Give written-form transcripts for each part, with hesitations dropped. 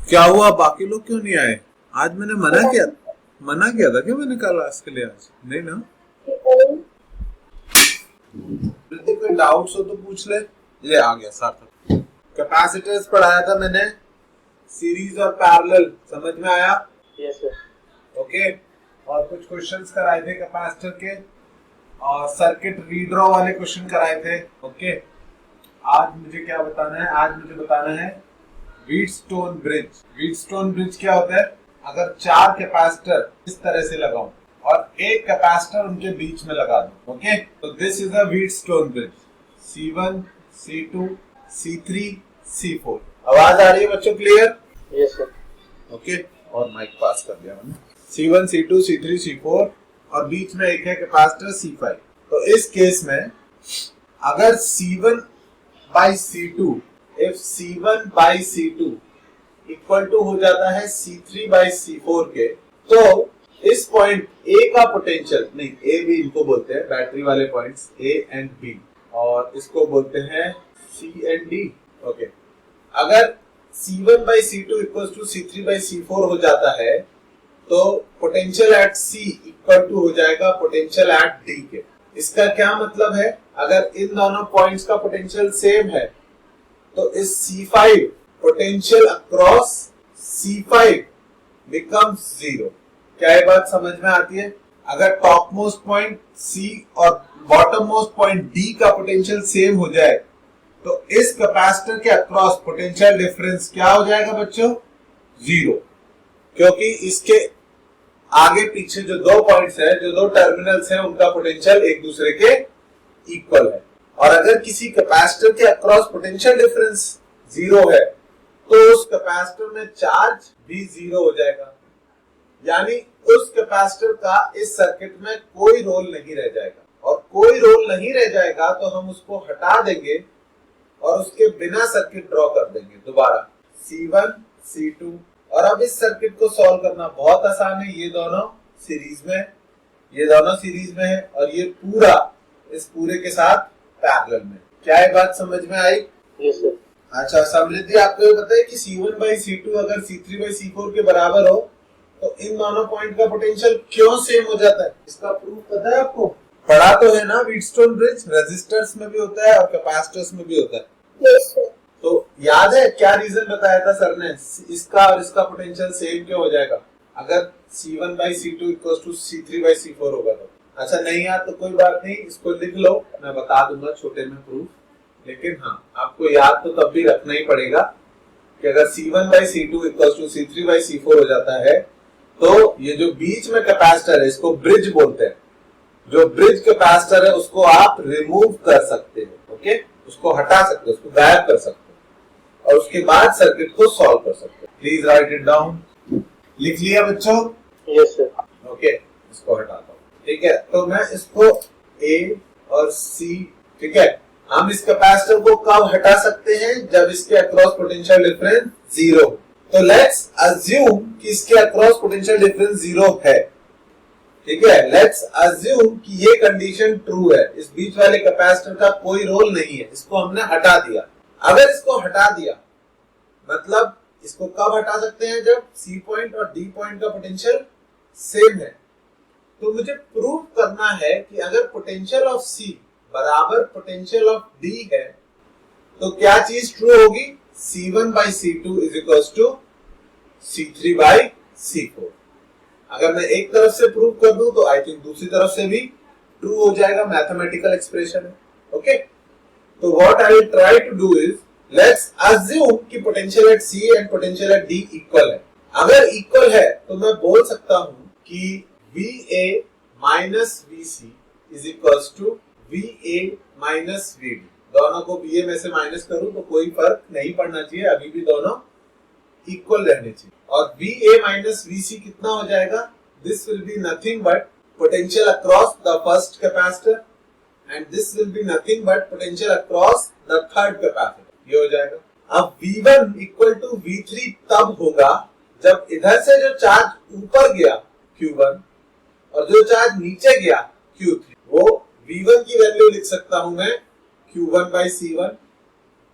क्या हुआ, बाकी लोग क्यों नहीं आए? आज मैंने मना किया था क्या मैंने क्लास के लिए? आज नहीं ना? यदि कोई डाउट्स हो तो पूछ ले। ये आ गया सार्थक। कैपेसिटर्स पढ़ाया था मैंने, सीरीज और पैरेलल, समझ में आया? Yes sir. ओके। और कुछ क्वेश्चंस कराए थे कैपेसिटर के, और सर्किट रीड्रॉ वाले क्वेश्चन कराए थे। ओके। आज मुझे क्या बताना है? आज मुझे बताना है व्हीटस्टोन ब्रिज। व्हीटस्टोन ब्रिज क्या होता है? अगर चार कैपेसिटर इस तरह से लगाऊं और एक कैपेसिटर उनके बीच में लगा दूं, ओके, तो this is a Wheatstone bridge. C1, C2, C3, C4। आवाज आ रही है बच्चों? क्लियर? Yes sir. ओके। और माइक पास कर दिया मैंने। C1, C2, C3, C4 और बीच में एक है कैपेसिटर C5। तो इस केस में अगर C1 by C2, if C1 by C2 equal to हो जाता है C3 by C4 के, तो इस पॉइंट A का पोटेंशियल, नहीं A भी इनको बोलते हैं, बैटरी वाले पॉइंट्स A एंड B, और इसको बोलते हैं C एंड D। ओके। अगर C1 by C2 equal to C3 by C4 हो जाता है, तो potential at C equal to हो जाएगा पोटेंशियल एट D के। इसका क्या मतलब है? अगर इन दोनों पॉइंट्स का पोटेंशियल सेम है, तो इस C5 potential across C5 becomes zero. क्या ये बात समझ में आती है? अगर टॉप मोस्ट पॉइंट C और बॉटम मोस्ट पॉइंट D का पोटेंशियल सेम हो जाए, तो इस कैपेसिटर के अक्रॉस पोटेंशियल डिफरेंस क्या हो जाएगा बच्चों? जीरो। क्योंकि इसके आगे पीछे जो दो पॉइंट्स है, जो दो टर्मिनल्स हैं, उनका पोटेंशियल एक दूसरे के इक्वल है। और अगर किसी कैपेसिटर के अक्रॉस पोटेंशियल डिफरेंस जीरो है, तो उस कैपेसिटर में चार्ज भी जीरो हो जाएगा, यानी उस कैपेसिटर का इस सर्किट में कोई रोल नहीं रह जाएगा। और कोई रोल नहीं रह जाएगा तो हम उसको हटा देंगे और उसके बिना सर्किट ड्रॉ कर देंगे दोबारा, C1, C2। और अब इस सर्किट को सॉल्व करना बहुत आसान है। ये दोनों सीरीज में, ये दोनों सीरीज में है, और ये पूरा इस पूरे के साथ पैरेलल में। क्या ये बात समझ में आई? Yes sir. अच्छा समृद्धि, आपको ये पता है कि C1 by C2 अगर C3 by C4 के बराबर हो, तो इन दोनों पॉइंट का पोटेंशियल क्यों सेम हो जाता है? इसका प्रूफ पता है आपको? पढ़ा तो है ना व्हीटस्टोन ब्रिज? रेजिस्टर्स में भी होता है और कैपेसिटर्स में भी होता है। Yes sir. तो याद है क्या रीजन बताया था सर ने? इसका और इसका पोटेंशियल सेम क्यों हो जाएगा अगर C1 by C2 equals to C3 by C4 होगा तो? अच्छा नहीं याद तो कोई बात नहीं, इसको लिख लो, मैं बता दूंगा छोटे में प्रूफ। लेकिन हाँ, आपको याद तो तब भी रखना ही पड़ेगा कि अगर C1 by C2 equals to C3 by C4 हो जाता है, तो ये जो बीच में कैपेसिटर है, इसको ब्रिज बोलते हैं। जो ब्रिज कैपेसिटर है उसको आप रिमूव कर सकते हो, ओके, उसको हटा सकते हो, उसको गायब कर सकते हो, और उसके बाद सर्किट को सॉल्व कर सकते हो। Please right it down. लिख लिया बच्चों? Yes sir. ओके, इसको हटाता हूँ। ठीक है, तो मैं इसको A और C, ठीक है, हम इस कैपेसिटर को कब हटा सकते हैं? जब इसके अक्रॉस पोटेंशियल डिफरेंस जीरो। तो लेट्स अज्यूम कि इसके अक्रॉस पोटेंशियल डिफरेंस जीरो है। ठीक है, लेट्स अज्यूम कि ये कंडीशन ट्रू है, इस बीच वाले कैपेसिटर का कोई रोल नहीं है, इसको हमने हटा दिया। अगर इसको हटा दिया, मतलब इसको कब हटा सकते हैं? जब C पॉइंट और D पॉइंट का पोटेंशियल सेम है। तो मुझे प्रूव करना है कि अगर पोटेंशियल ऑफ C बराबर पोटेंशियल ऑफ D है, तो क्या चीज ट्रू होगी? C1 by C2 is equals to C3 by C4। अगर मैं एक तरफ से प्रूव कर दूं तो आई थिंक दूसरी तरफ से भी ट्रू हो जाएगा। मैथमेटिकल एक्सप्रेशन है, ओके। तो what I will try to do is, let's assume कि potential at C and potential at D equal है। अगर इक्वल है तो मैं बोल सकता हूं कि VA minus VC is equals to VA minus VD। दोनों को VA में से माइनस करूं तो कोई फर्क नहीं पड़ना चाहिए, अभी भी दोनों इक्वल रहने चाहिए। और VA minus VC कितना हो जाएगा? This will be nothing but potential across the first capacitor and this will be nothing but potential across the third capacitor। ये हो जाएगा। अब V1 equal to V3 तब होगा जब इधर से जो चार्ज ऊपर गया Q1 और जो चार्ज नीचे गया Q3, वो V1 की वैल्यू लिख सकता हूं मैं Q1 by C1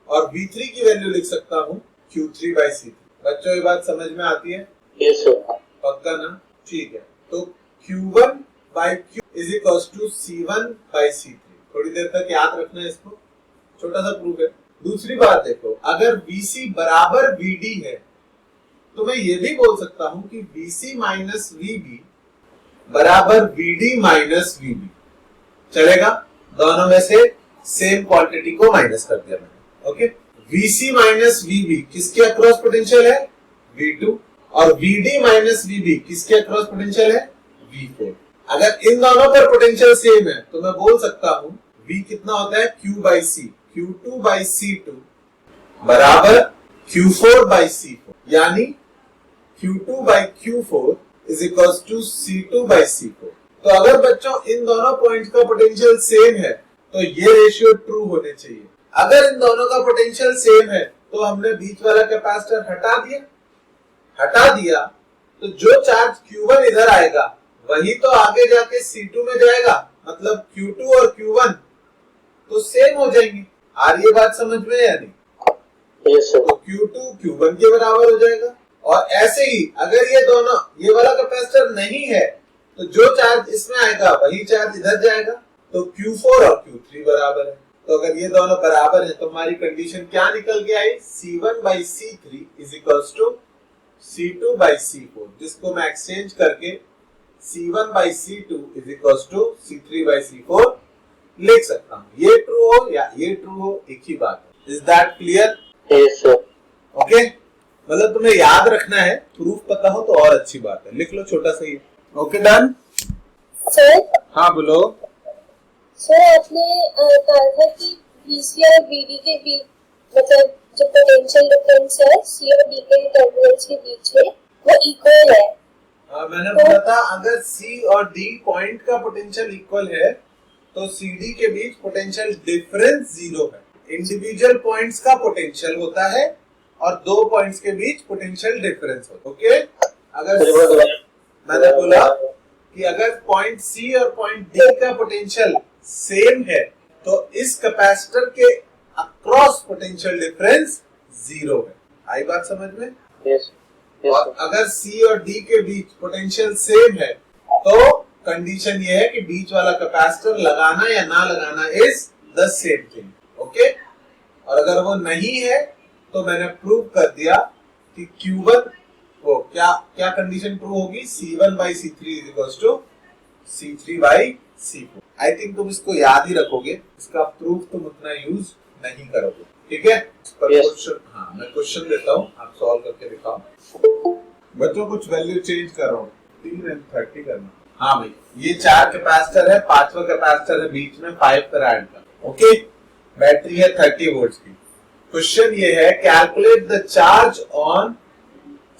और V3 की वैल्यू लिख सकता हूं Q3 by C3। बच्चों ये बात समझ में आती है? Yes sir. पक्का ना? ठीक है, तो Q1 by Q is equals to C1 by C3। थोड़ी देर तक याद रखना है इसको, छोटा सा प्रूफ है। दूसरी बात देखो, अगर VC बराबर VD है तो मैं ये भी बोल सकता हूं कि VC माइनस VB बराबर VD माइनस VB। चलेगा? दोनों में से सेम क्वांटिटी को माइनस कर दिया मैंने। ओके, VC माइनस VB किसके अक्रॉस पोटेंशियल है? V2। और VD माइनस VB किसके अक्रॉस पोटेंशियल है? V4। अगर इन दोनों पर पोटेंशियल सेम है तो मैं बोल सकता हूं V कितना होता है? Q by C, Q2 by C2 बराबर Q4 by C4, यानी Q2 by Q4 is equals to C2 by C4। तो अगर बच्चों इन दोनों पॉइंट्स का पोटेंशियल सेम है तो ये रेशियो ट्रू होने चाहिए। अगर इन दोनों का पोटेंशियल सेम है तो हमने बीच वाला कैपेसिटर हटा दिया तो जो चार्ज Q1 इधर आएगा वही तो आगे जाके C2 में जाएगा, मतलब Q2 और Q1 तो सेम हो जाएंगे। आ रही है बात समझ में या नहीं? Yes sir. तो Q2 Q1 के बराबर हो जाएगा। और ऐसे ही अगर ये वाला कैपेसिटर नहीं है तो जो चार्ज इसमें आएगा वही चार्ज इधर जाएगा, तो Q4 और Q3 बराबर है। तो अगर ये दोनों बराबर है तो हमारी कंडीशन क्या निकल के आई? C1 by C3 is equals to C2 by C4, जिसको मैं एक्सचेंज करके C1 by C2 is equals to C3 by C4 लिख सकता हूँ। ये ट्रू हो या ये ट्रू हो एक ही बात है। Is that clear? Yes sir. Okay, मतलब तुम्हें याद रखना है, प्रूफ पता हो तो और अच्छी बात है। लिख लो छोटा सा ही। Okay done? सर। हाँ बोलो। सर आपने कहा था कि VC और VD के बीच, मतलब जो पोटेंशियल डिफरेंस है C और D के टर्मिनल्स के बीच में, वो इक्वल है। मैंने बोला था अगर C और D पॉइंट का पोटेंशियल इक्वल है तो CD के बीच पोटेंशियल डिफरेंस 0 है। इंडिविजुअल पॉइंट्स का पोटेंशियल होता है और दो पॉइंट्स के बीच पोटेंशियल डिफरेंस होता है। ओके, अगर मैंने बोला कि अगर पॉइंट C और पॉइंट D का पोटेंशियल सेम है तो इस कैपेसिटर के अक्रॉस पोटेंशियल डिफरेंस 0 है। आई बात समझ में? यस। और अगर C और D के बीच पोटेंशियल सेम है तो कंडीशन ये है कि बीच वाला कैपेसिटर लगाना या ना लगाना is the same thing. Okay, और अगर वो नहीं है तो मैंने प्रूव कर दिया कि Q1 वो क्या कंडीशन ट्रू होगी? C1 by C3 is equals to C3 by C4। I think तुम इसको याद ही रखोगे, इसका प्रूफ तुम उतना यूज नहीं करोगे। ठीक है? क्वेश्चन, हाँ मैं क्वेश्चन देता हूँ, आप सॉल्व करके दिखाओ। बच्चों कुछ वैल्यू चेंज करो, 3 and 30 करना। हाँ भाई, ये 4 कैपेसिटर है, 5वां कैपेसिटर है बीच में 5 फैराड का। ओके, बैटरी है 30 वोल्ट की। क्वेश्चन ये है calculate the charge on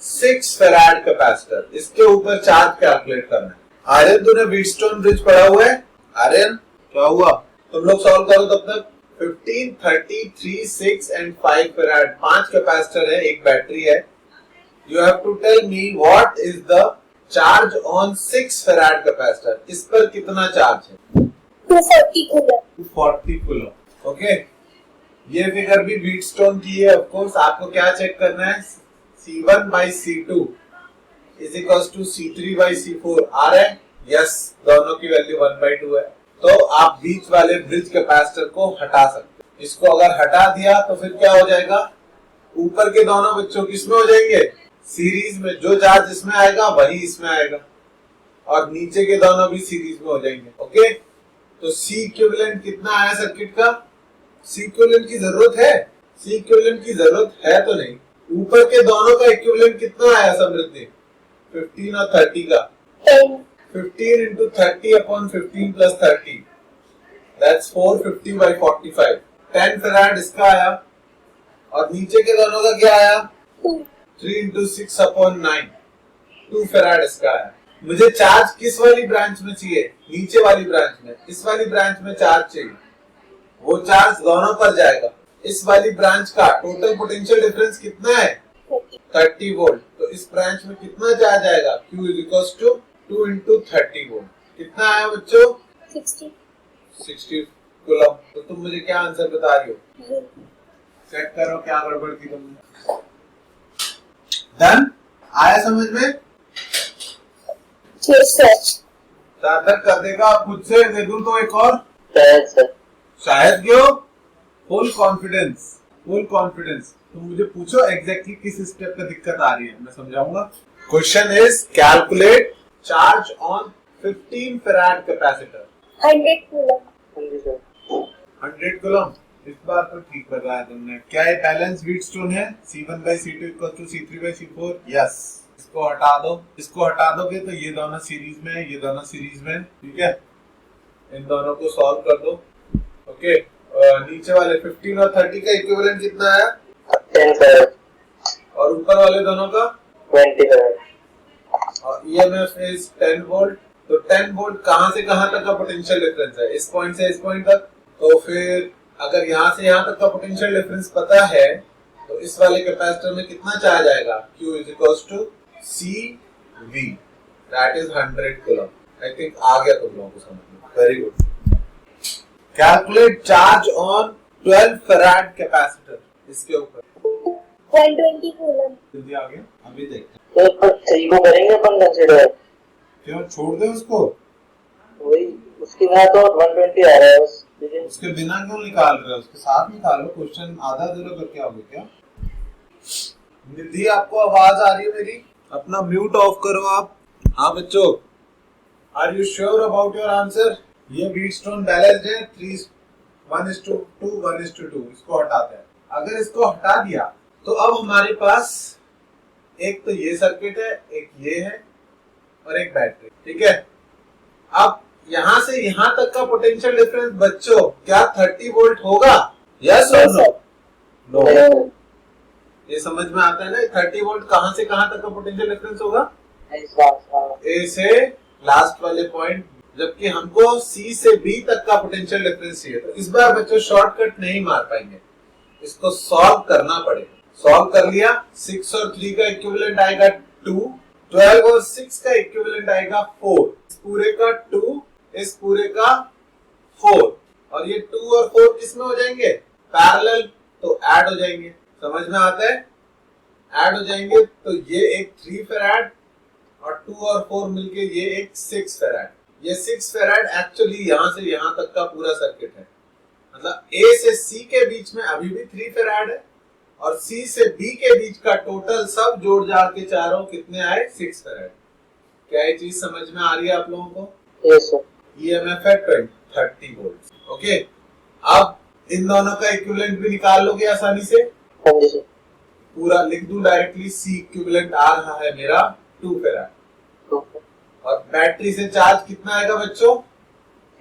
6 farad capacitor. इसके ऊपर चार्ज कैलकुलेट करना है। आर्यन तूने व्हीटस्टोन ब्रिज पढ़ा हुआ है? आर्यन क्या हुआ? तुम लोग सॉल्व करो तब तक। 15, 30, 3, 6 and 5 फैराड, 5 कैपेसिटर है, एक बैटरी है। You have to tell me what is the charge on 6 farad capacitor. इस पर कितना चार्ज है? 240 कूलम। 240 कूलम। ओके, ये फिगर भी व्हीटस्टोन की है। ऑफ कोर्स आपको क्या चेक करना है? C1 by C2 is equals to C3 by C4 आ रहा है? यस, दोनों की वैल्यू 1/2 है। तो आप बीच वाले ब्रिज कैपेसिटर को हटा सकते हो। इसको अगर हटा दिया तो फिर क्या हो जाएगा? ऊपर के दोनों बच्चों किसमें हो जाएंगे? सीरीज में। जो चार्ज इसमें आएगा वही इसमें आएगा, और नीचे के दोनों भी सीरीज में हो जाएंगे। ओके, तो C इक्विवेलेंट कितना आया सर्किट का? C इक्विवेलेंट की जरूरत है? C इक्विवेलेंट की जरूरत है तो नहीं। ऊपर के दोनों का इक्विवेलेंट कितना आया समृद्धि? 15 और 30 का 10। 15 into 30 upon 15 plus 30, that's 450 by 45। 10 farad इसका आया, और नीचे के दोनों का क्या आया? 3 into 6 upon 9, 2 फैराड इसका आया। मुझे चार्ज किस वाली ब्रांच में चाहिए? नीचे वाली ब्रांच में। इस वाली ब्रांच में चार्ज चाहिए, वो चार्ज दोनों पर जाएगा। इस वाली ब्रांच का टोटल पोटेंशियल डिफरेंस कितना है? 30 वोल्ट। तो इस ब्रांच में कितना चार्ज आएगा? Q is equals to 2 into 30 volt. कितना आया बच्चों? 60 कूलम। तो तुम मुझे क्या आंसर बता रही हो? चेक करो क्या गड़बड़ की तुमने। डन? आया समझ में? Yes sir. सार्थक कर देगा। आप खुद से दे दूं तो एक और? शायद सर। शायद क्यों? Full confidence, full confidence. तो मुझे पूछो एग्जैक्टली किस स्टेप पे दिक्कत आ रही है, मैं समझाऊंगा। Question is calculate charge on 15 farad capacitor. 100 coulomb. हाँ जी सर। 100 कूलम। इस बार तो ठीक बताया तुमने। क्या ये बैलेंस व्हीटस्टोन है? C1/C2 = C3/C4। यस। इसको हटा दो। इसको हटा दोगे तो ये दोनों सीरीज में है, ये दोनों सीरीज में है। ठीक है, इन दोनों को सॉल्व कर दो। ओके, नीचे वाले 15 और 30 का इक्विवेलेंट कितना आया? 10 फैराड। और ऊपर वाले दोनों का 20 फैराड। और EMF इज 10 वोल्ट। तो 10 वोल्ट कहां से कहां तक का पोटेंशियल डिफरेंस है? इस पॉइंट से इस पॉइंट तक। तो फिर अगर यहां से यहां तक का पोटेंशियल डिफरेंस पता है तो इस वाले कैपेसिटर में कितना चार्ज आएगा? Q = CV, that is 100 coulomb. I think आ गया तुम लोगों को समझ में। Very good. Calculate charge on 12 farad capacitor. इसके ऊपर 120 कूलम। जल्दी आ गया। अभी देखते हैं। तो पर 3 को करेंगे अपन कंसीडर। क्यों छोड़ दे उसको? वही उसके बाद तो 120 आ रहा है बस। उसके बिना क्यों निकाल रहे हो? उसके साथ निकालो। क्वेश्चन आधा अधूरा करके आओगे क्या? निधि, आपको आवाज आ रही है मेरी? अपना म्यूट ऑफ करो आप। हाँ बच्चों, are you sure about your answer? ये व्हीटस्टोन बैलेंस्ड है 1:2 1:2। इसको हटाते हैं। अगर इसको हटा दिया तो अब हमारे पास एक तो ये सर्किट है, एक ये है और एक बैटरी। ठीक है, अब यहां से यहां तक का पोटेंशियल डिफरेंस बच्चों क्या 30 वोल्ट होगा? यस और नो? नो। ये समझ में आता है ना? 30 वोल्ट कहां से कहां तक का पोटेंशियल डिफरेंस होगा? ए से लास्ट वाले पॉइंट, जबकि हमको सी से बी तक का पोटेंशियल डिफरेंस चाहिए। तो इस बार बच्चों शॉर्टकट नहीं मार पाएंगे, इसको सॉल्व करना पड़ेगा। सॉल्व कर लिया। 6 और 3 का इक्विवेलेंट आएगा 2, 12 और 6 का इक्विवेलेंट आएगा 4। इस पूरे का 2, इस पूरे का 4, और ये 2 और 4 किस में हो जाएंगे? पैरेलल, तो ऐड हो जाएंगे। समझ में आता है? ऐड हो जाएंगे तो ये एक 3 फैराड और 2 और 4 मिलके ये एक 6 फैराड। ये 6 फैराड एक्चुअली यहां से यहां तक का पूरा सर्किट है। मतलब A से C के बीच में अभी भी 3 फैराड है और C से B के बीच का टोटल सब जोड़ जाड़ के चारों कितने आए? 6 फैराड। क्या ये चीज समझ में आ रही है आप लोगों को? Yes sir. EMF है 30 वोल्ट। ओके, अब इन दोनों का इक्विवेलेंट भी निकाल लोगे आसानी से? हाँ जी सर। पूरा लिख दूं डायरेक्टली। C इक्विवेलेंट आ रहा है मेरा 2 फैराड और बैटरी से चार्ज कितना आएगा बच्चों?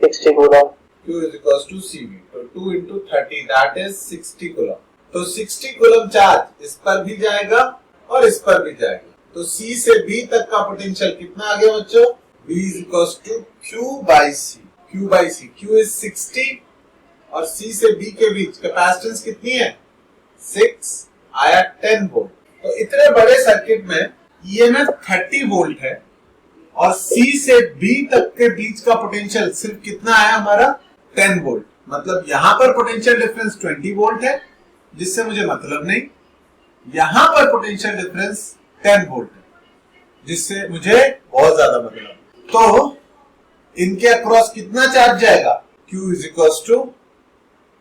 60 कूलम। Q = CV, तो 2 × 30 दैट इज 60 कूलम। तो 60 कूलम चार्ज इस पर भी जाएगा और इस पर भी जाएगा। तो C से B तक का पोटेंशियल कितना आ गया बच्चों? V = Q/C। Q/C, Q is 60 और C से B के बीच कैपेसिटेंस कितनी है? 6, आया 10 वोल्ट। तो इतने बड़े सर्किट में EMF 30 वोल्ट है और C से B तक के बीच का पोटेंशियल सिर्फ कितना आया हमारा? 10 वोल्ट। मतलब यहां पर पोटेंशियल डिफरेंस 20 वोल्ट है, जिससे मुझे मतलब नहीं। यहां पर पोटेंशियल डिफरेंस 10 वोल्ट है, जिससे मुझे बहुत ज्यादा मतलब। तो इनके अक्रॉस कितना चार्ज जाएगा? Q =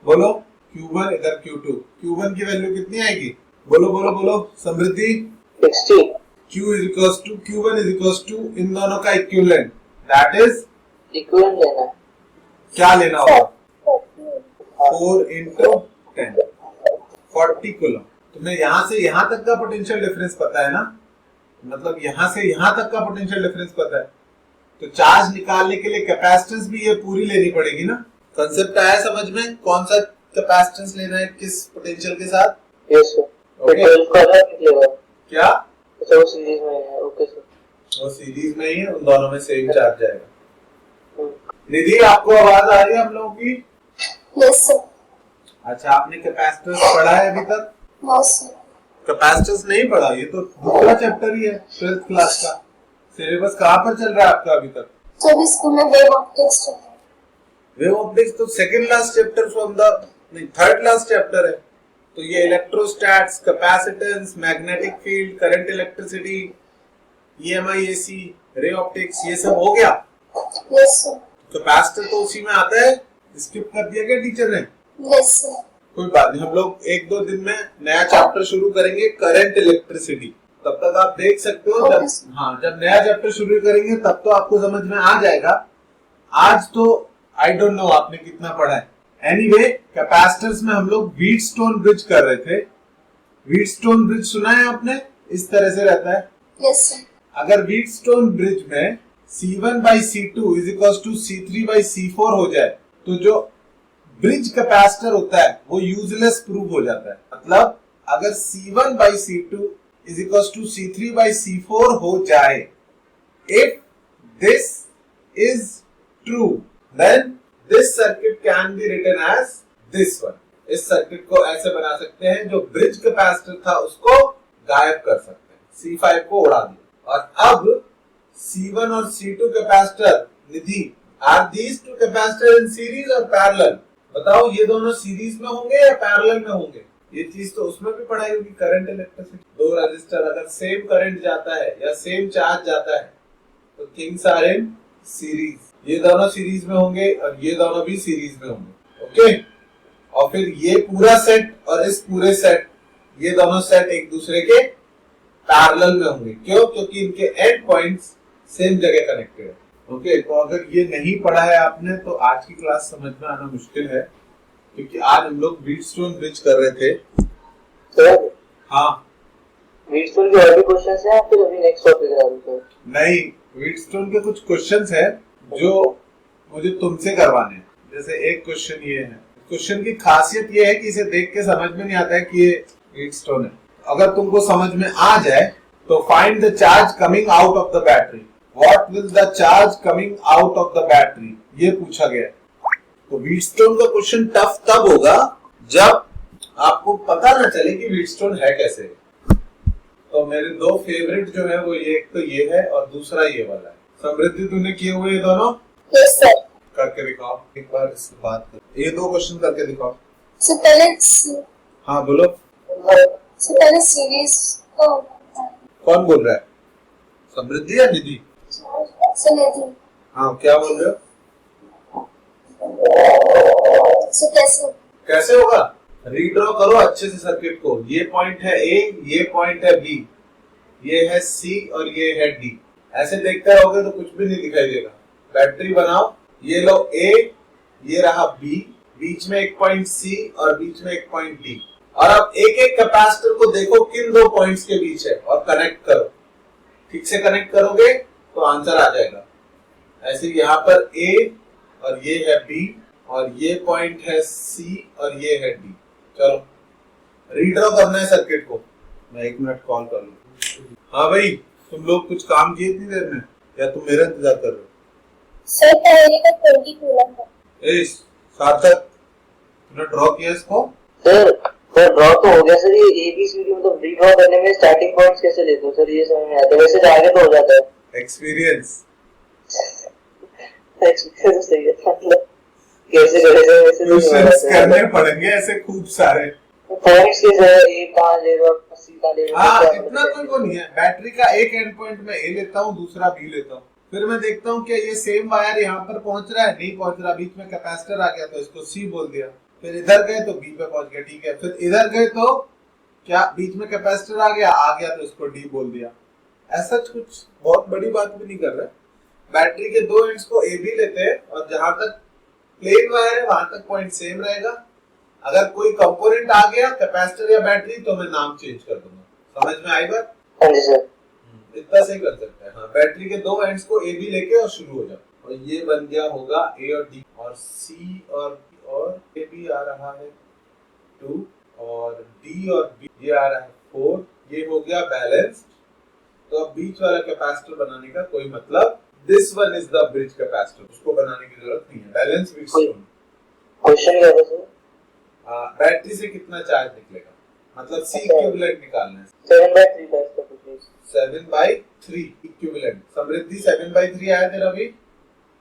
बोलो Q1 इधर Q2। Q1 की वैल्यू कितनी आएगी? बोलो बोलो बोलो समृद्धि। 60। Q1 = इन दोनों का इक्विवेलेंट, दैट इज इक्विवेलेंट लेना है। क्या लेना होगा? 4 × 10, 40 कूलम। तुम्हें यहां से यहां तक का पोटेंशियल डिफरेंस पता है ना? मतलब यहां से यहां तक का पोटेंशियल डिफरेंस पता है, तो चार्ज निकालने के लिए कैपेसिटेंस भी ये पूरी लेनी पड़ेगी ना? कंसेप्ट आया समझ में? कौन सा कैपेसिटेंस लेना है किस पोटेंशियल के साथ? Yes sir. ओके, 12 का निकलेगा क्या? अच्छा वो सीरीज में है। Okay sir. वो सीरीज में ही है, उन दोनों में सेम चार्ज जाएगा। निधि, आपको आवाज आ रही है हम लोगों की? Yes sir. अच्छा, आपने कैपेसिटेंस पढ़ा है अभी तक? Yes sir. कैपेसिटेंस नहीं पढ़ा? ये तो दूसरा चैप्टर ही है 12th क्लास का। सिलेबस कहाँ पर चल रहा है आपका अभी तक? जब स्कूल में वेव ऑप्टिक्स चल रहा है। वेव ऑप्टिक्स तो second last chapter from the नहीं थर्ड लास्ट चैप्टर है। तो ये electrostatics, capacitance, magnetic field, current, electricity, EMI, AC, ray optics, ये सब हो गया। Yes sir. कैपेसिटर तो उसी में आता है, स्किप कर दिया क्या टीचर ने? Yes sir. कोई बात नहीं, हम लोग 1-2 दिन में नया चैप्टर शुरू करेंगे, करंट इलेक्ट्रिसिटी। तब तक आप देख सकते हो, जब नया चैप्टर शुरू करेंगे तब तो आपको समझ में आ जाएगा। आज तो आई डोंट नो आपने कितना पढ़ा है। एनीवे, कैपेसिटर्स में हम लोग व्हीटस्टोन ब्रिज कर रहे थे। व्हीटस्टोन ब्रिज सुना है आपने? इस तरह से रहता है। Yes sir. अगर व्हीटस्टोन ब्रिज में C1/C2 is equal to C3/C4 हो जाए तो जो ब्रिज कैपेसिटर होता है वो यूजलेस प्रूव हो जाता है। मतलब अगर C1/C2 is equal to C3/C4 हो जाए, if this is true then this circuit can be written as this one. इस सर्किट को ऐसे बना सकते हैं, जो ब्रिज कैपेसिटर था उसको गायब कर सकते हैं, C5 को उड़ा दिया। और अब C1 और C2 capacitor, Nidhi, are these two capacitor in series और पैरेलल? बताओ, ये दोनों सीरीज में होंगे या पैरेलल में होंगे? ये चीज तो उसमें भी पढ़ाई होगी, करंट इलेक्ट्रिसिटी। दो रजिस्टर अगर सेम करंट जाता है या सेम चार्ज जाता है तो थिंग्स आर इन सीरीज। ये दोनों सीरीज में होंगे और ये दोनों भी सीरीज में होंगे। ओके, और फिर ये पूरा सेट और इस पूरे सेट, ये दोनों सेट एक दूसरे के पैरेलल में होंगे। क्यों? क्योंकि इनके एंड पॉइंट्स सेम जगह कनेक्टेड है। ओके, तो अगर ये नहीं पढ़ा है आपने तो आज की क्लास समझ में आना मुश्किल है, क्योंकि आज हम लोग व्हीटस्टोन ब्रिज कर रहे थे। सर, हाँ, व्हीटस्टोन के और भी क्वेश्चंस हैं, फिर अभी नेक्स्ट टॉपिक है सर? नहीं, व्हीटस्टोन के कुछ क्वेश्चंस हैं जो मुझे तुमसे करवाने हैं। जैसे एक क्वेश्चन ये है, क्वेश्चन की खासियत ये है कि इसे देख के समझ में नहीं आता है कि ये व्हीटस्टोन है। अगर तुमको समझ में आ जाए तो find the charge coming out of the battery. What will the charge coming out of the battery, ये पूछा गया है। तो व्हीटस्टोन का क्वेश्चन टफ तब होगा जब आपको पता ना चले कि व्हीटस्टोन है कैसे। तो मेरे दो फेवरेट जो है वो ये, एक तो ये है और दूसरा ये वाला है। समृद्धि, तूने किए हुए ये दोनों? Yes sir. करके दिखाओ एक बार, इससे बात कर। ये दो क्वेश्चन करके दिखाओ। सर पहले, हाँ बोलो। सर पहले सीरीज कौन बोल रहा है, समृद्धि या निधि? सर निधि। हाँ, क्या बोल रहे हो? सर कैसे? कैसे होगा? रीड्रॉ करो अच्छे से सर्किट को। ये पॉइंट है A, ये पॉइंट है B, ये है C और ये है D। ऐसे देखते रहोगे तो कुछ भी नहीं दिखाई देगा। बैटरी बनाओ, ये लो A, ये रहा B, बीच में एक पॉइंट C और बीच में एक पॉइंट D। और अब एक एक कैपेसिटर को देखो किन दो पॉइंट्स के बीच है और कनेक्ट करो। ठीक से कनेक्ट करोगे तो आंसर आ जाएगा। ऐसे यहाँ पर A और ये है B और ये पॉइंट है C और ये है D। चलो रीड्रॉ करना है सर्किट को। मैं 1 मिनट कॉल कर लूं। हाँ भाई, तुम लोग कुछ काम किए इतनी देर में या तुम मेरा इंतजार कर रहे हो? सर पहले का 20 कूलम है। ए सार्थक, तूने ड्रॉ किया इसको? सर ड्रॉ तो हो गया सर। ये ABCD मतलब रीड्रॉ करने में स्टार्टिंग पॉइंट्स कैसे लेते हो सर, ये समझ में आता है। वैसे आगे तो हो जाता है। एक्सपीरियंस सही है, मतलब कैसे करें वैसे क्वेश्चंस करने पड़ेंगे ऐसे खूब सारे। पॉइंट्स के सर A कहां ले रहे हो, C कहां ले रहे हो? हाँ, इतना कोई वो नहीं है। बैटरी का एक एंड पॉइंट में A लेता हूँ, दूसरा B लेता हूँ। फिर मैं देखता हूँ कि ये सेम वायर यहाँ पर पहुंच रहा है, नहीं पहुंच रहा, बीच में कैपेसिटर आ गया तो इसको C बोल दिया। फिर इधर गए तो B पे पहुंच गया, ठीक है। फिर इधर गए तो क्या बीच में कैपेसिटर आ गया तो इसको D बोल दिया। ऐसा कुछ बहुत बड़ी बात भी नहीं कर रहा। बैटरी के दो एंड्स को A B लेते हैं और जहां तक प्लेन वायर है वहां तक पॉइंट सेम रहेगा। अगर कोई कंपोनेंट आ गया कैपेसिटर या बैटरी तो मैं नाम चेंज कर दूंगा। समझ में आई बात? हां जी सर। इतना सही कर सकते हैं। हाँ, बैटरी के दो एंड्स को A B लेके और शुरू हो जाओ। और ये बन गया होगा A और D और C और A B आ रहा है 2 और D और B ये आ रहा है 4। ये हो गया बैलेंस्ड। तो अब बीच वाला कैपेसिटर बनाने का कोई मतलब, this one is the bridge capacitor, उसको बनाने की जरूरत नहीं है। Balance Wheatstone. क्वेश्चन क्या है सर? बैटरी से कितना चार्ज निकलेगा, मतलब C इक्विवेलेंट निकालना है। 7/3 का इसका कुछ 7/3 इक्विवेलेंट। समृद्धि 7/3 आया तेरा भी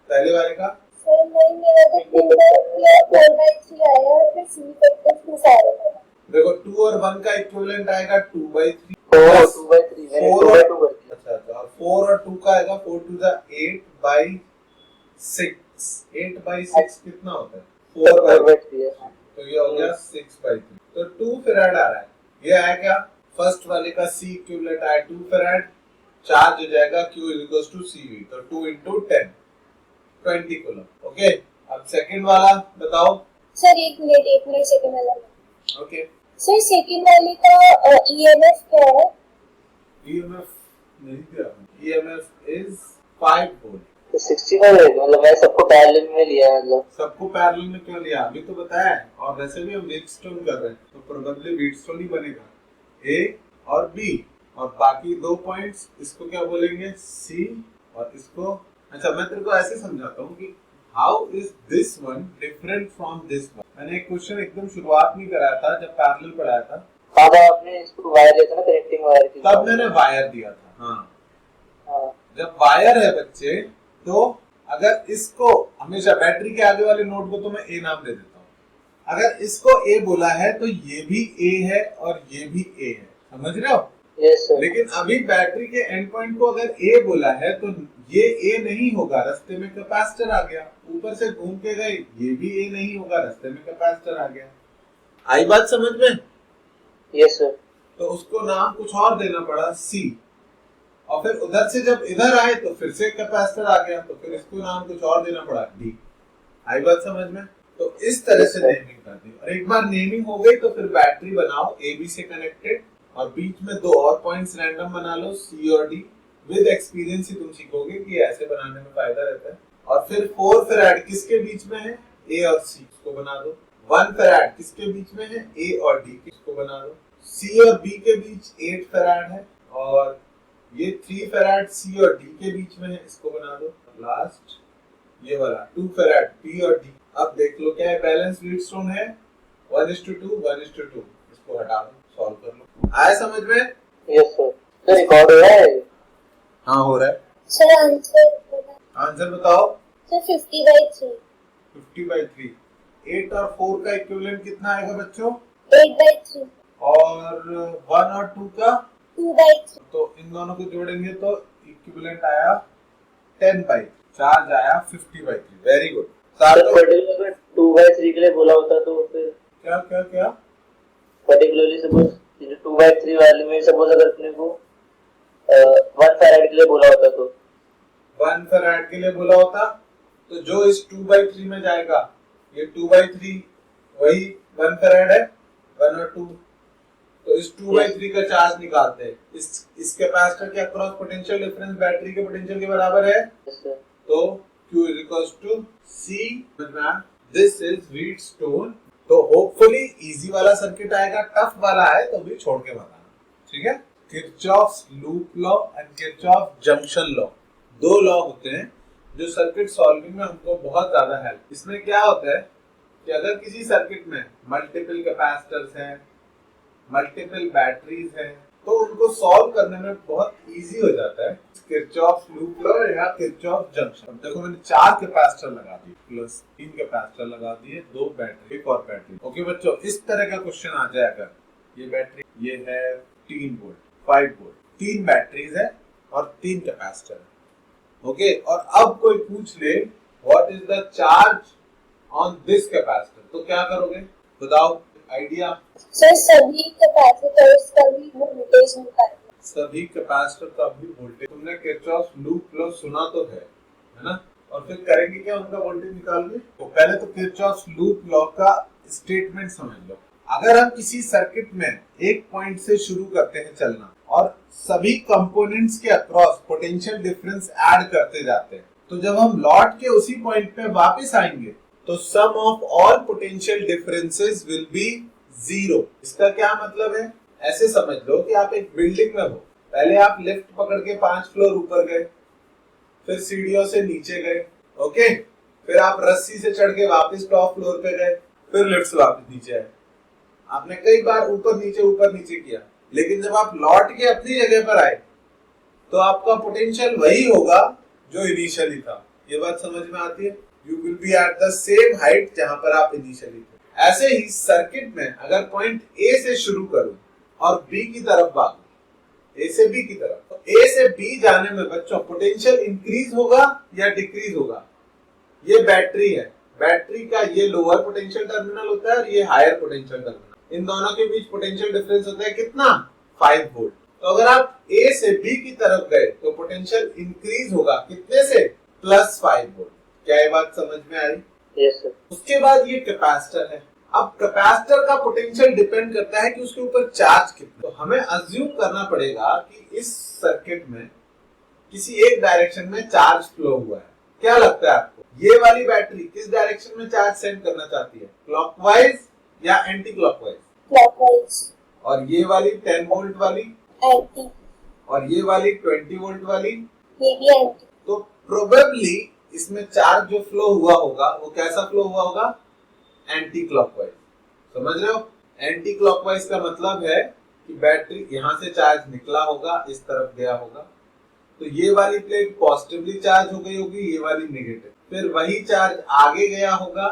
पहले वाले का? सर नहीं, मेरा तो 4/3 आया और फिर C फैक्टर्स में सारे देखो 2 और 1 का इक्विवेलेंट आएगा 2/3 4 2/3 मैंने 4 2/2 कर दिया। अच्छा अच्छा, और 4 और 2 का आएगा 4 टू द 8/6। 8/6 कितना होता है? 4/3 है। तो ये हो गया 6/3। तो 2 फैराड आ रहा है। ये आया क्या? फर्स्ट वाले का C इक्विवेलेंट आया 2 फैराड, चार्ज हो जाएगा Q इक्वल्स टू CV, तो 2 into 10 20 कूलम। ओके, अब सेकंड वाला बताओ। सर एक मिनट सेकंड वाला। ओके, सर सेकंड वाले का EMF क्या है? EMF नहीं दिया। EMF is 5 volt. तो 65 है, मतलब मैं सबको पैरेलल में लिया है, मतलब सबको पैरेलल में क्यों लिया? अभी तो बताया है। और वैसे भी हम व्हीटस्टोन कर रहे हैं तो प्रोबेबली व्हीटस्टोन ही बनेगा, A और B, और बाकी 2 पॉइंट्स इसको क्या बोलेंगे? C, और इसको अच्छा मैं तेरे को ऐसे समझाता हूँ कि how is this one different from this one. मैंने एक क्वेश्चन एकदम शुरुआत में कराया था जब पैरेलल पढ़ाया था, तब आपने इसको वायर लिया था ना, कनेक्टिंग वायर की, तब मैंने वायर दिया था। हाँ जब वायर है बच्चे, तो अगर इसको हमेशा बैटरी के आगे वाले नोड को तो मैं ए नाम दे देता हूँ। अगर इसको ए बोला है तो ये भी ए है और ये भी ए है, समझ रहे हो? Yes sir. लेकिन अभी बैटरी के एंड पॉइंट को अगर ए बोला है तो ये ए नहीं होगा, रास्ते में कैपेसिटर आ गया, ऊपर से घूम के गए, ये भी ए नहीं होगा, रास्ते में कैपेसिटर आ गया। आई बात समझ में? Yes sir. तो उसको नाम कुछ और देना पड़ा सी, और फिर उधर से जब इधर आए तो फिर से कैपेसिटर आ गया, तो फिर इसको नाम कुछ और देना पड़ा डी। आई बात समझ में? तो इस तरह से नेमिंग कर दी, और एक बार नेमिंग हो गई तो फिर बैटरी बनाओ ए बी से कनेक्टेड, और बीच में 2 और पॉइंट्स रैंडम बना लो सी और डी। विद एक्सपीरियंस ही तुम सीखोगे कि ऐसे बनाने में फायदा रहता है। और फिर 4 फैराड किसके बीच में है? ए और सी, उसको बना दो। 1 फैराड किसके बीच में है? ए और डी, इसको बना दो। सी और बी के बीच 8 फैराड है, और ये 3 फैराड सी और डी के बीच में है, इसको बना दो। लास्ट ये वाला 2 फैराड बी और डी। अब देख लो क्या है, बैलेंस व्हीटस्टोन है 1:2 1:2, इसको हटा दो, सॉल्व कर लो। आया समझ में? Yes sir. तो रिकॉर्ड हो रहा है? हाँ हो रहा है। सर आंसर बताओ। सर 50/3। 50/3। 8 और 4 का इक्विवेलेंट कितना आएगा बच्चों? 8/3। और 1 और 2 का 2/3। तो इन दोनों को जोड़ेंगे तो इक्विवेलेंट आया 10/3, चार्ज आया 50/3। Very good. पर्टिकुलर 2/3 के लिए बोला होता तो फिर क्या क्या क्या पर्टिकुलरली सपोज 2/3 वाले में सपोज अगर अपने को 1 फैराड के लिए बोला होता तो 1 फैराड के लिए बोला होता तो जो इस 2/3 में जाएगा, ये 2/3 वही 1 फैराड है, 1 और 2, तो इस 2/3 का चार्ज निकालते हैं। इस कैपेसिटर के अक्रॉस पोटेंशियल डिफरेंस बैटरी के पोटेंशियल के बराबर है, तो Q is equals to C। This is Wheatstone. तो होपफुली इजी वाला सर्किट आएगा, टफ वाला है तो भी छोड़ के बताना, ठीक है? Kirchhoff's loop law and Kirchhoff junction law, 2 law होते हैं जो सर्किट सॉल्विंग में हमको बहुत ज्यादा हेल्प। इसमें क्या होता है कि अगर किसी सर्किट में मल्टीपल कैपेसिटर्स हैं, मल्टीपल बैटरीज हैं, तो उनको सॉल्व करने में बहुत इजी हो जाता है किरचॉफ लूप लॉ या किरचॉफ जंक्शन। देखो मैंने 4 कैपेसिटर लगा दिए प्लस 3 कैपेसिटर लगा दिए, 2 बैटरी, एक और बैटरी। ओके बच्चों, इस तरह का क्वेश्चन आ जाए, अगर ये बैटरी ये है 3 वोल्ट 5 वोल्ट, 3 बैटरीज है और 3 कैपेसिटर है। ओके, और अब कोई पूछ ले what is the charge on this capacitor, तो क्या करोगे बताओ? आइडिया? सर सभी कैपेसिटर्स का भी वोल्टेज निकालना। सभी कैपेसिटर का भी वोल्टेज। तुमने किरचॉफ लूप लॉ सुना तो है ना? और फिर करेंगे क्या उनका वोल्टेज निकाल के? तो पहले तो किरचॉफ लूप लॉ का स्टेटमेंट समझ लो। अगर हम किसी सर्किट में एक पॉइंट से शुरू करते हैं चलना और सभी कंपोनेंट्स के अक्रॉस पोटेंशियल डिफरेंस ऐड करते जाते हैं, तो जब हम लौट के उसी पॉइंट पे वापस आएंगे तो sum of all potential differences will be 0। इसका क्या मतलब है? ऐसे समझ लो कि आप एक बिल्डिंग में हो, पहले आप लिफ्ट पकड़ के 5 फ्लोर ऊपर गए, फिर सीढ़ियों से नीचे गए, ओके, फिर आप रस्सी से चढ़ के वापस टॉप फ्लोर पे गए, फिर लिफ्ट से वापस नीचे आए। आपने कई बार ऊपर नीचे किया, लेकिन जब आप लौट के अपनी जगह पर आए तो आपका पोटेंशियल वही होगा जो इनिशियली था। ये बात समझ में आती है? You will be at the same height जहां पर आप इनिशियली थे। ऐसे ही सर्किट में अगर पॉइंट ए से शुरू करूं और बी की तरफ भागूं, ए से बी की तरफ, तो ए से बी जाने में बच्चों पोटेंशियल इंक्रीज होगा या डिक्रीज होगा? ये बैटरी है, बैटरी का ये लोअर पोटेंशियल टर्मिनल होता है और ये हायर पोटेंशियल टर्मिनल, इन दोनों के बीच पोटेंशियल डिफरेंस होता है कितना? 5 वोल्ट। तो अगर आप ए से बी की तरफ गए तो पोटेंशियल इंक्रीज होगा कितने से? +5 वोल्ट। क्या ये बात समझ में आई? Yes sir. उसके बाद ये कैपेसिटर है। अब कैपेसिटर का पोटेंशियल डिपेंड करता है कि उसके ऊपर चार्ज कितना। तो हमें अज्यूम करना पड़ेगा कि इस सर्किट में किसी एक डायरेक्शन में चार्ज फ्लो हुआ है। क्या लगता है आपको, ये वाली बैटरी किस डायरेक्शन में चार्ज सेंड करना चाहती है? क्लॉकवाइज या एंटी क्लॉकवाइज? क्लॉकवाइज। और ये वाली 10 वोल्ट वाली? एंटी। और ये वाली 20 वोल्ट वाली? ये भी एंटी। तो प्रोबेबली इसमें चार्ज जो फ्लो हुआ होगा वो कैसा फ्लो हुआ होगा? Anti clockwise. समझ रहे हो? एंटी क्लॉकवाइज का मतलब है कि बैटरी यहां से चार्ज निकला होगा, इस तरफ गया होगा, तो ये वाली प्लेट पॉजिटिवली चार्ज हो गई होगी, ये वाली नेगेटिव। फिर वही चार्ज आगे गया होगा,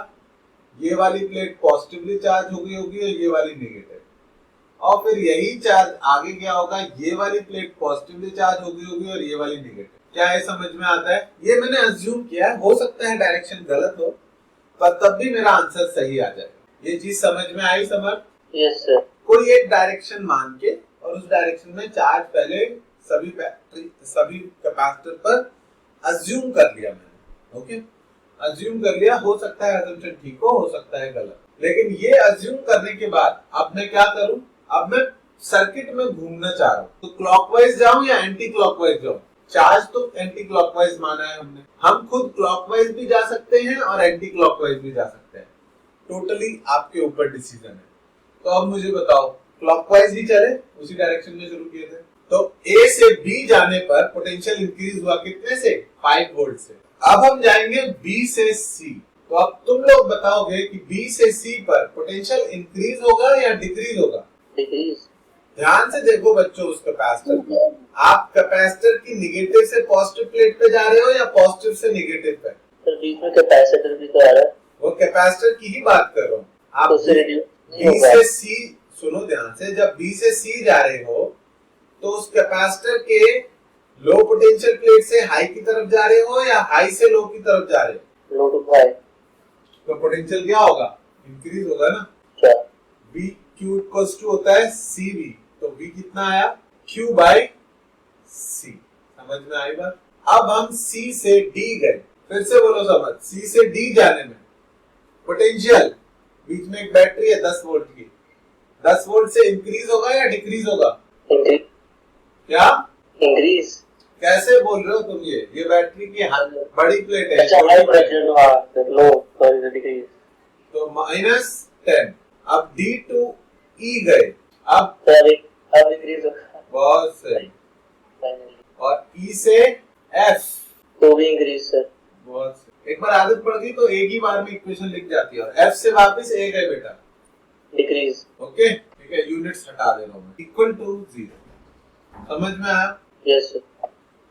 ये वाली प्लेट पॉजिटिवली चार्ज हो गई होगी और ये वाली नेगेटिव। और फिर यही चार्ज आगे गया होगा, ये वाली प्लेट पॉजिटिवली चार्ज हो गई होगी और ये वाली नेगेटिव। क्या ये समझ में आता है? ये मैंने अज्यूम किया है, हो सकता है डायरेक्शन गलत हो, पर तब भी मेरा आंसर सही आ जाए। ये चीज समझ में आई समझ? Yes sir. कोई एक डायरेक्शन मान के और उस डायरेक्शन में चार्ज पहले सभी कैपेसिटर पर अज्यूम कर लिया मैंने। ओके, अज्यूम कर लिया। हो सकता है अजम्पशन ठीक हो सकता है गलत, लेकिन ये अज्यूम करने के बाद अब मैं क्या करूं? अब मैं सर्किट में घूमना चाह रहा हूं, तो क्लॉकवाइज जाऊं या एंटी क्लॉकवाइज जाऊं? चार्ज तो एंटी क्लॉकवाइज माना है हमने, हम खुद क्लॉकवाइज भी जा सकते हैं और एंटी क्लॉकवाइज भी जा सकते हैं। टोटली आपके ऊपर डिसीजन है। तो अब मुझे बताओ, क्लॉकवाइज ही चले, उसी डायरेक्शन में शुरू किए थे, तो ए से बी जाने पर पोटेंशियल इंक्रीज हुआ कितने से? 5 वोल्ट से। अब हम जाएंगे बी से सी, तो अब तुम लोग बताओगे कि बी से सी पर पोटेंशियल इंक्रीज होगा या डिक्रीज होगा? डिक्रीज। ध्यान से देखो बच्चों उस कैपेसिटर को, आप कैपेसिटर की निगेटिव से पॉजिटिव प्लेट पे जा रहे हो या पॉजिटिव से निगेटिव पे? सर बीच में कैपेसिटर भी तो आ रहा है। वो कैपेसिटर की ही बात कर रहा हूँ। आप तो उससे रिड्यूस नहीं बी होगा। से सी, सुनो ध्यान से, जब बी से सी जा रहे हो तो उस कैपेसिटर के लो पोटेंशियल प्लेट से हाई की तरफ जा रहे हो या हाई से लो की तरफ जा रहे हो? लो टू हाई। तो पोटेंशियल क्या होगा? इंक्रीज होगा ना। क्या? V Q इक्वल्स टू होता है CV, तो V कितना आया? Q by C। समझ में आई बात? अब हम C से D गए, फिर से बोलो समझ, C से D जाने में पोटेंशियल, बीच में एक बैटरी है 10 वोल्ट की, 10 वोल्ट से इंक्रीज होगा या डिक्रीज होगा? इंक्रीज। क्या? इंक्रीज। कैसे बोल रहे हो तुम? ये बैटरी की बड़ी प्लेट है, अच्छा high pressure low sorry decrease. तो -10। अब D to E गए, अब इंक्रीज होगा। बहुत सही। फाइनली। और E से F, तो भी इंक्रीज सर। बहुत सही। एक बार आदत पड़ गई तो एक ही बार में इक्वेशन लिख जाती है। और F से वापस A गए बेटा, डिक्रीज। ओके ठीक है, यूनिट्स हटा दे रहा हूं मैं, इक्वल टू 0। समझ में आया? Yes sir.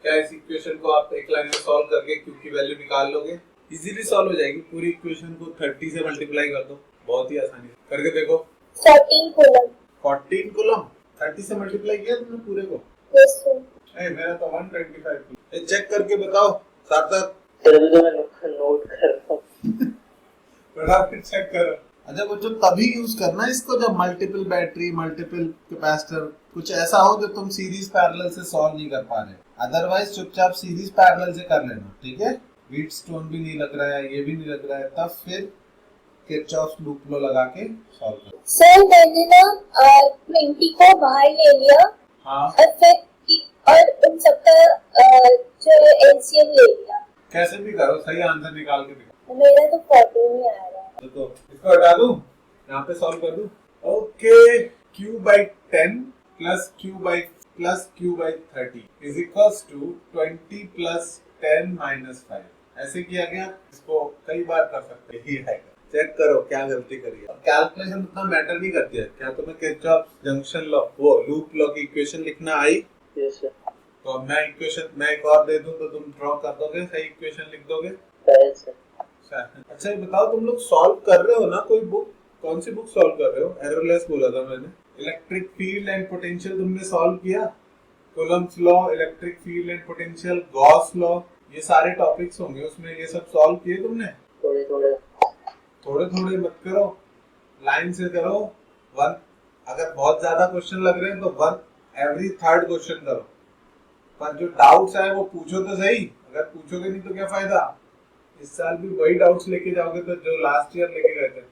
क्या इस इक्वेशन को आप एक लाइन में सॉल्व करके Q की वैल्यू निकाल लोगे? इजीली सॉल्व हो जाएगी। पूरी इक्वेशन को 30 से मल्टीप्लाई कर दो, बहुत ही आसानी से करके देखो। 14 कूलम। 14 कूलम 30 से मल्टीप्लाई किया तुमने पूरे को? Yes sir. मेरा तो 125। चेक करके बताओ सार्थक। सर अभी तो मैं नोट कर रहा हूँ। फटाफट चेक करो। अच्छा बच्चों, तभी यूज करना इसको जब मल्टीपल बैटरी, मल्टीपल कैपेसिटर, कुछ ऐसा हो जो तुम सीरीज पैरेलल से सॉल्व नहीं कर पा रहे। अदरवाइज चुपचाप सीरीज पैरेलल से कर लेना, ठीक है? व्हीटस्टोन भी नहीं लग रहा है, ये भी नहीं लग रहा है, तब फिर किरचॉफ लूप लो लगा के सॉल्व करो। सर मैंने ना 20 को बाहर ले लिया। हाँ, और फिर और उन सबका जो एलसीएम ले लिया। कैसे भी करो, सही आंसर निकाल के दिखाओ। मेरा तो 14 ही आ रहा है। तो इसको हटा दूं, यहाँ पे सॉल्व कर दूं। Okay, Q/10 plus Q/30 is equals to 20 plus 10 minus 5। ऐसे किया गया। इसको कई बार कर सकते हैं, यही आएगा। चेक करो क्या गलती करी है। कैलकुलेशन उतना मैटर नहीं करती है। क्या तुम्हें किरचॉफ जंक्शन लॉ, वो लूप लॉ की इक्वेशन लिखना आई? Yes sir. तो अब मैं इक्वेशन मैं एक और दे दूं तो तुम ड्रॉ कर दोगे, सही इक्वेशन लिख दोगे? शायद सर। अच्छा ये बताओ, तुम लोग सॉल्व कर रहे हो ना कोई बुक? कौन सी बुक सॉल्व कर रहे हो? एररलेस बोला था मैंने। इलेक्ट्रिक फील्ड एंड पोटेंशियल तुमने सॉल्व किया? Coulomb's law, electric field and potential, Gauss law, ये सारे टॉपिक्स होंगे उसमें, ये सब सॉल्व किए तुमने? थोड़े थोड़े थोड़े थोड़े मत करो, लाइन से करो। वन, अगर बहुत ज्यादा क्वेश्चन लग रहे हैं तो वन एवरी थर्ड क्वेश्चन करो, पर जो डाउट्स आए वो पूछो तो सही। अगर पूछोगे नहीं तो क्या फायदा? इस साल भी वही डाउट्स लेके जाओगे तो जो लास्ट ईयर लेके गए थे।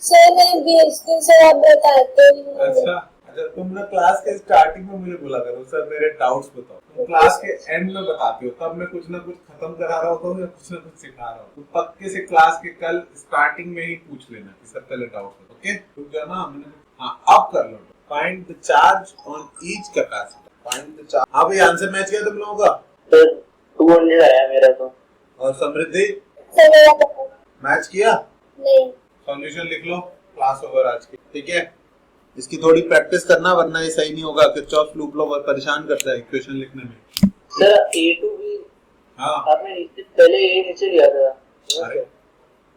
सर मैं भेजती हूँ सर, आप बताते हैं। अच्छा अच्छा, तुम ना क्लास के स्टार्टिंग में मुझे बोला करो सर मेरे डाउट्स बताओ, तुम क्लास के एंड में बताती हो, तब मैं कुछ ना कुछ खत्म करा रहा होता हूँ या कुछ ना कुछ सिखा रहा हूँ। तुम पक्के से क्लास के कल स्टार्टिंग में ही पूछ लेना कि सर पहले डाउट बताओ। ओके, रुक जाना। मैंने हाँ अब कर लो। Find the charge on each capacitor. Find the charge. हाँ भाई, आंसर मैच किया तुम लोगों का? सर 200 आया मेरा तो। और समृद्धि सर मेरा पता मैच किया? नहीं। सॉल्यूशन लिख लो, क्लास ओवर आज की। ठीक है, इसकी थोड़ी प्रैक्टिस करना वरना ये सही नहीं होगा। किरचॉफ लूप लॉ परेशान करता है इक्वेशन लिखने में। सर a to b हाँ आपने नीचे पहले a नीचे लिया था। अरे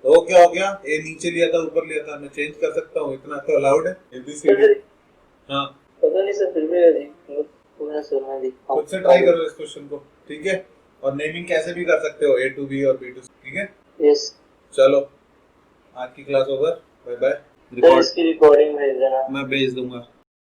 तो क्या हो गया? ए नीचे लिया था ऊपर लिया था, मैं चेंज कर सकता हूँ, इतना तो अलाउड है। एबीसीडी हाँ पता नहीं सर, फिर भी पूरा सुनना दी। खुद से ट्राई करो इस क्वेश्चन को। ठीक है, और नेमिंग कैसे भी कर सकते हो, ए टू बी और बी टू सी। ठीक है, यस। चलो आज की class over. Bye bye. Sir इसकी रिकॉर्डिंग भेज देना। मैं भेज दूंगा।